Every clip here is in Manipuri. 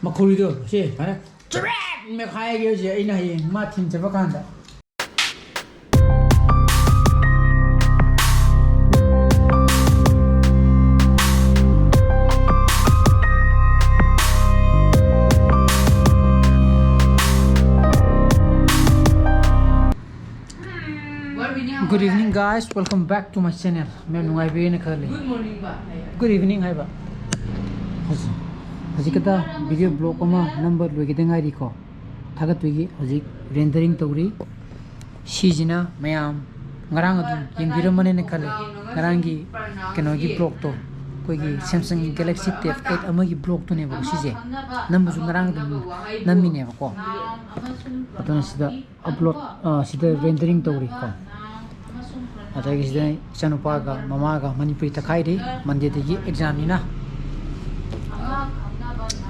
마코리도 시 봐요. 쩌렉 매 가야게 이제 이나 이 마틴 잡아 간다. Good evening guys, welcome back to my channel. मैं नुंगाई बेने कर ले. Good morning बा. Good evening है बा. हजी कता वीडियो ब्लॉग को नंबर लोगे देंगाई रिको. थागत तुगी हजी रेंडरिंग तोरी. सीजना ma'am ngarang adu yang biru mana ne kale. Ngarang gi kenogi blog to. कोई की Samsung Galaxy Tab 8 अमगी ब्लॉग तो ने वो सीजे. नंबर जो ngarang adu नम्मी ने वो को. पता नहीं सीधा अपलोड सीधा रेंडरिंग तोरी को. आता किसी दिन चनुपा का मामा का मणिपुरी तकाई रे मंडे देगी एग्जाम नी ना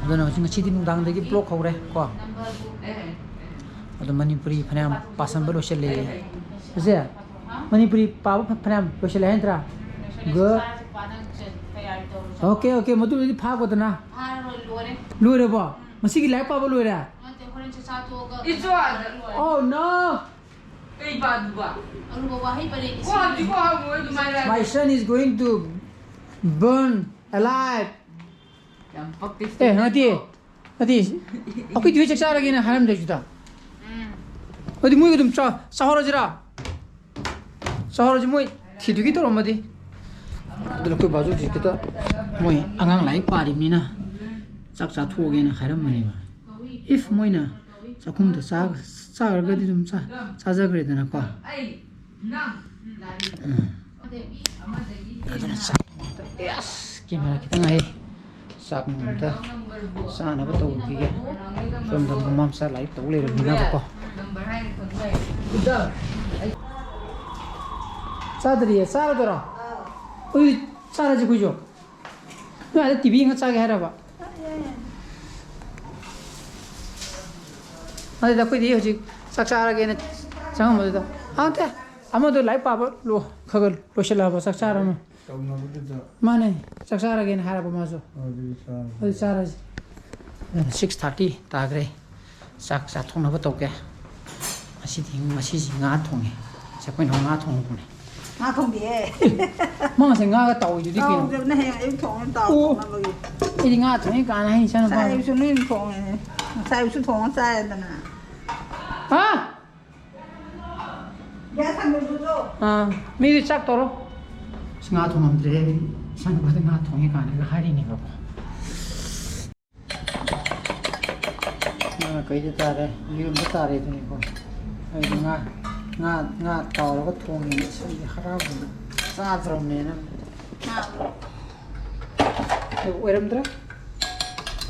दोनों चिंग चिदी नुदांग देगी ब्लॉक हो रहे को तो मणिपुरी फनाम पासन बलो चले ऐसे मणिपुरी पाव फनाम चले हैं तेरा ग ओके ओके मधु ये फाग होता ना लोरे बा मसी की लाइफ पाव लोरे oh no My son is going to burn alive. Eh, nanti. Aku itu cakap lagi na haram dah juta. Nanti mui kita sahara jera. Sahara je mui tidur kita orang mati. Dalam kau baju kita mui angang lain pari ni na. Cakap tu lagi na haram mana ba. If mui na cakum tu sagar gadi tum saja gadi na ko. Yes, gimana kita ngai sak muda sana betul juga. Sudah mamam saya lagi tahu leh bina apa. Sadari ya, sadara. Ui, sadar je kujo. Tu ada TV ingat saya kira apa? Ada tak kau dia hujung saksa lagi ni jangan mahu tu. Ante, amat tu live apa lo khabar lo sila apa saksa ramah. Mana saksa lagi ni harap masuk. Oh, saksa. 6:30 tagre saksa thong na betul ke? Masih ngah thong ni. Siapa yang ngah thong ni? ngã thùng địa. Mang sẽ ngah cái tàu gì đi Tàu kìa. này em thùng tàu. Ini ngah thong ni kan hay sao nó Sai bao? xuống nên thùng này. Sai xuống thùng sai là nè. Hả? Giá thằng mình rồi. Mình đi chắc tao ngah thong làm gì? Sao nó có ngah thong ni kan cái hay đi nè bác. Cái gì ta đây? Yêu nó ta đây thôi nè con. Hay ngah tàu nó có thong ni harap saat rom ni na. Uram tu?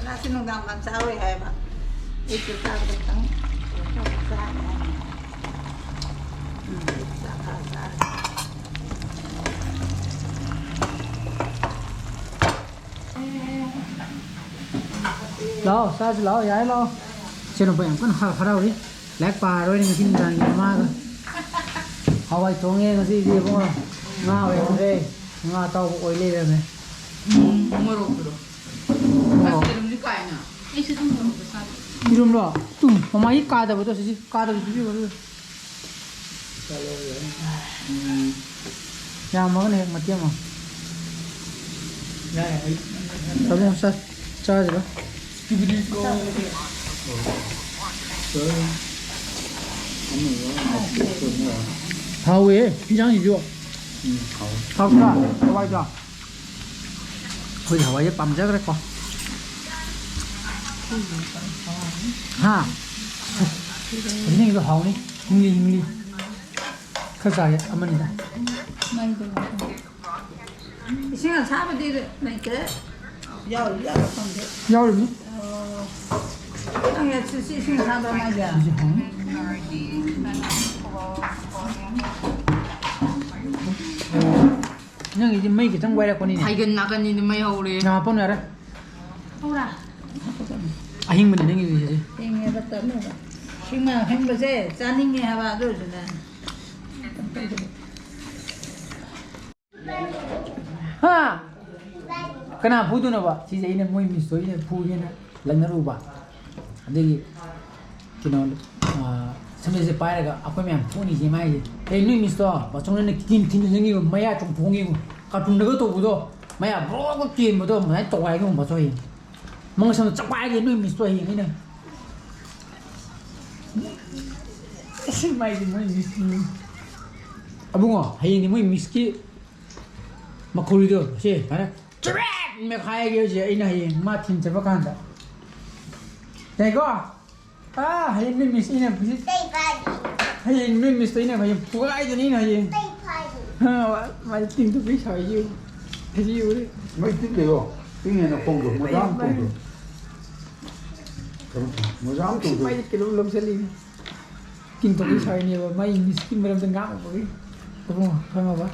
Nasi nunggang kan sawi hai pak. Itu tak tentang. Lo, sao chứ lo, giải lo. Xem nó bèn con hào đâu đi. Lát bà rồi nên kinh rằng nhiều mà rồi. Hào ai thong nghe cái gì không à? Ngao vậy không đây, ngao tàu cũng oi lên rồi này. 이름 로 뚱 엄마 이 까다 보다 지지 까다 지지 그래 야 먹네 맞지 뭐 야 저번 사 짜지 봐 하우에 비장이죠 하우가 하와이죠 거기 하와이에 밤자 그랬고 ha ini itu hau ni ingli kerja ya aman ini Sinh sao mà đi này cái giàu không thế. jauh lebih Anh ấy sinh sao đâu mà giờ. nhưng cái mấy cái trong quay là con này hay gần nakan ini may hole. nào pun ada Không ra. ahing mình ini gì Anh ấy bắt tấm rồi. Nhưng mà không bao giờ cha ninh nghe bà rồi nè. ha Kena putu na ba? Si ini mau miso ini punya na. Laknabada adagi kino samese pairaga akoi myam phoni ji mai e lui misto ba chong ne kim tin jingi maya chung phongi ka tung daga to budo maya bro ko kim budo mai to ai ngom ba choi mong sam chapa ge lui misto hi ni ne mai di mai miski abungo hayi ni mai miski makurido se para chre me khai ge je ina hi ma tin chapa kanda dai go hayi ni mis ina bisi hayi ni mis to ina mai puai de ni na hi mai tin tu bi sai yu thì yu đi mấy tiếng điều cái này là không được mới dám không được mới dám không được mai cái lom sẽ đi tin tu bi sai ni mai miskin beram tengah apa ni đúng không phải mà ba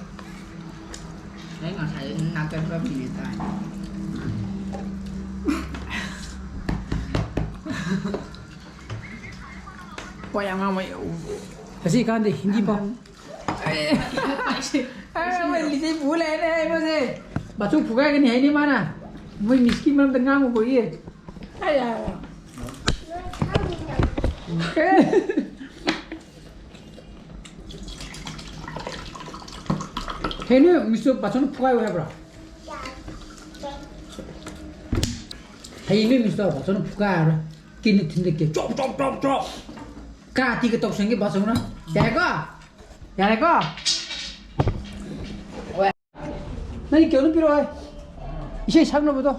đấy mà thấy nằm trên bắp gì ta qua yang mày kasi kan di hindi ba mày đi chơi bù lẹ này mà gì bà chú phụ cái này hay đi mà nè mày miskin beram tengah apa ni ai à thế nữa mister bà chú phụ cái gì bro thấy nữa mister bà chú phụ cái rồi kinh thiên địa kia chop chop chop chop cả thì cái tóc sinh cái bà chú nó cái có này kiểu nó biết rồi 이제 장난 보다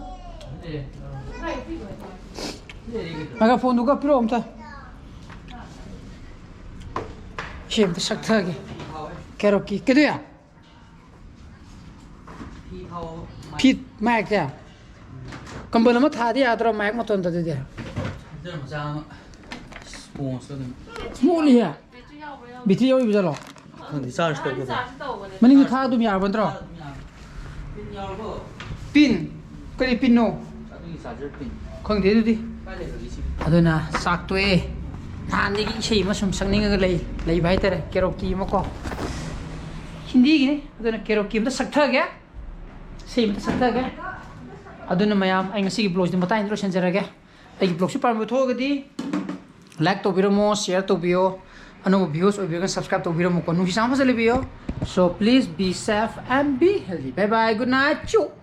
아까 폰 누가 필요 없다 시험도 싹하게 괴롭기 그래야 피 마이크야 कंबल में था दिया तो माइक में तो अंदर दे दिया स्मॉल है बिथी यो भी चलो मनी था तुम यार बंदरो पिन करी पिन नो không thế đi thôi nè sạc tuệ than đi cái gì mà sum sang nên cái lấy bài thế này karaoke mà có hindi cái này thôi nè karaoke mà sắc thơ cái gì mà sắc thơ cái thôi nè mày anh ngasi cái blog thì mà tay nó xem ra cái cái blog super mà thôi cái đi like to video mo share to video ano views or video subscribe to video mo ko nu hisama sa video so please be safe and be healthy bye bye good night